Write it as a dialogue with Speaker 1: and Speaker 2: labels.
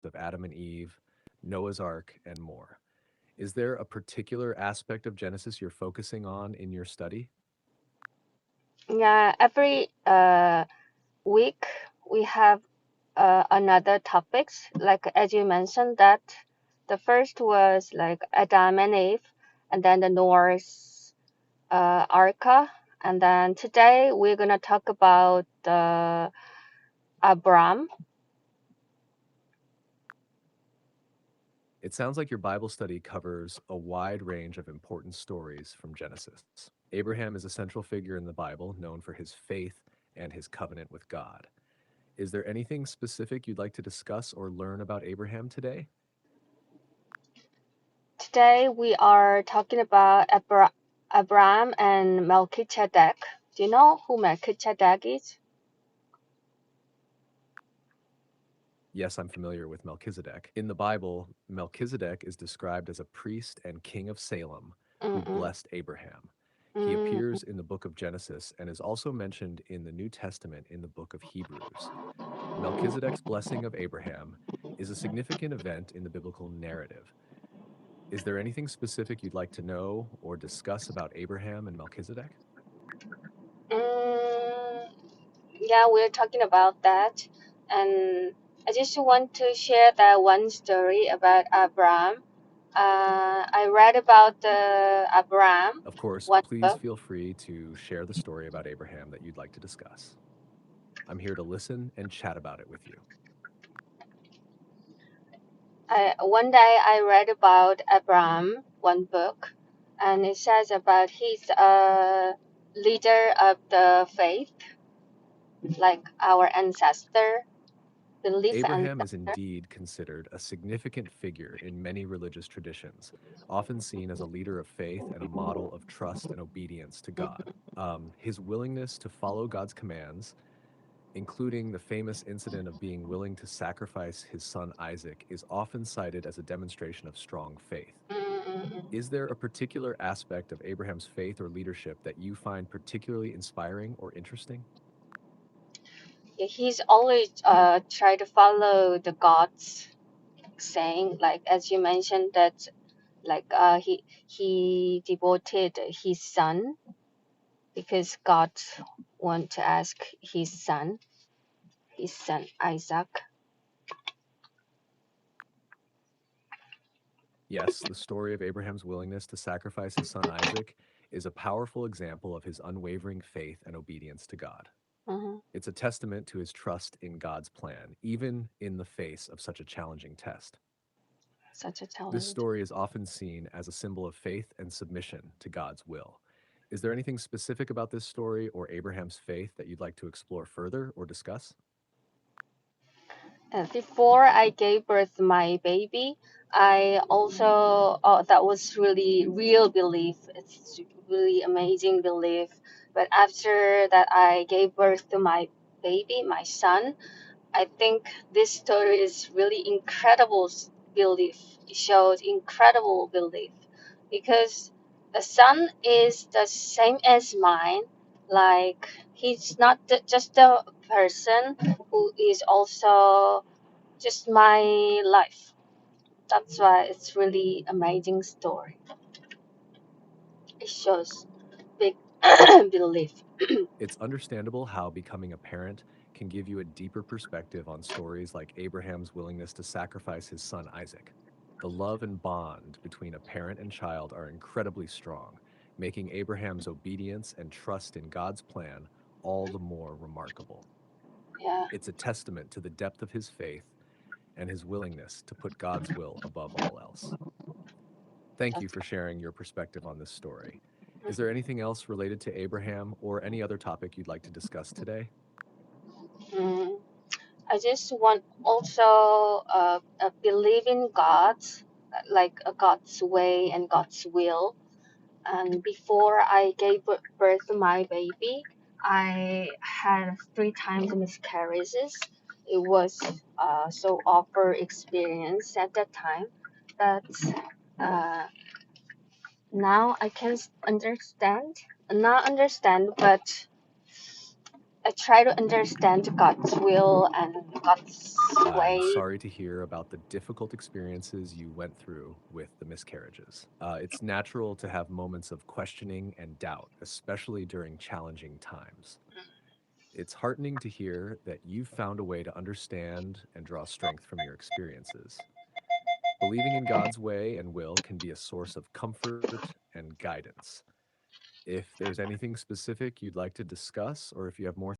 Speaker 1: of Adam and Eve, Noah's Ark, and more. Is there a particular aspect of Genesis you're focusing on in your study?
Speaker 2: Yeah, every week we have another topics. Like as you mentioned that the first was like Adam and Eve, and then the Noah's Arca, and then today we're gonna talk about Abram.
Speaker 1: It sounds like your Bible study covers a wide range of important stories from Genesis. Abraham is a central figure in the Bible, known for his faith and his covenant with God. Is there anything specific you'd like to discuss or learn about Abraham today?
Speaker 2: Today we are talking about Abram and Melchizedek. Do you know who Melchizedek is?
Speaker 1: Yes, I'm familiar with Melchizedek. In the Bible, Melchizedek is described as a priest and king of Salem who
Speaker 2: Mm-mm.
Speaker 1: blessed Abraham. He
Speaker 2: Mm.
Speaker 1: appears in the book of Genesis and is also mentioned in the New Testament in the book of Hebrews. Melchizedek's blessing of Abraham is a significant event in the biblical narrative. Is there anything specific you'd like to know or discuss about Abraham and Melchizedek?
Speaker 2: Mm, yeah, we're talking about that. And I just want to share that one story about Abraham. I read about the Abraham,
Speaker 1: Of course,
Speaker 2: one
Speaker 1: please
Speaker 2: book.
Speaker 1: feel free to share the story about Abraham that you'd like to discuss. I'm here to listen and chat about it with you.
Speaker 2: One day I read about Abraham, one book, and it says about he's a leader of the faith, like our ancestor, belief
Speaker 1: Abraham is
Speaker 2: ancestor.
Speaker 1: indeed considered a significant figure in many religious traditions, often seen as a leader of faith and a model of trust and obedience to God. His willingness to follow God's commands, including the famous incident of being willing to sacrifice his son Isaac, is often cited as a demonstration of strong faith.
Speaker 2: Mm-mm.
Speaker 1: Is there a particular aspect of Abraham's faith or leadership that you find particularly inspiring or interesting?
Speaker 2: He's always try to follow the God's saying, like as you mentioned that, like he devoted his son because God want to ask his son Isaac.
Speaker 1: Yes, the story of Abraham's willingness to sacrifice his son Isaac is a powerful example of his unwavering faith and obedience to God.
Speaker 2: Mhm.
Speaker 1: It's a testament to his trust in God's plan, even in the face of such a challenging test.
Speaker 2: Such a
Speaker 1: This
Speaker 2: talent.
Speaker 1: story is often seen as a symbol of faith and submission to God's will. Is there anything specific about this story or Abraham's faith that you'd like to explore further or discuss?
Speaker 2: Before I gave birth to my baby, I also that was really real belief. It's really amazing belief. But after that, I gave birth to my baby, my son. I think this story is really incredible belief. It shows incredible belief because the son is the same as mine. Like he's not just a person who is also just my life. That's why it's really amazing story. It shows big belief.
Speaker 1: It's understandable how becoming a parent can give you a deeper perspective on stories like Abraham's willingness to sacrifice his son Isaac. The love and bond between a parent and child are incredibly strong, making Abraham's obedience and trust in God's plan all the more remarkable.
Speaker 2: Yeah,
Speaker 1: It's a testament to the depth of his faith and his willingness to put God's will above all else. Thank you
Speaker 2: that's
Speaker 1: for sharing your perspective on this story. Is there anything else related to Abraham or any other topic you'd like to discuss today?
Speaker 2: mm. I just want also believe in God, like God's way and God's will. And before I gave birth to my baby, I had 3 times miscarriages. It was so awful experience at that time, but uh, now I can understand. Not understand, but I try to understand God's will and God's
Speaker 1: I'm
Speaker 2: way.
Speaker 1: sorry to hear about the difficult experiences you went through with the miscarriages. It's natural to have moments of questioning and doubt, especially during challenging times. It's heartening to hear that you've found a way to understand and draw strength from your experiences. Believing in God's way and will can be a source of comfort and guidance. If there's anything specific you'd like to discuss, or if you have more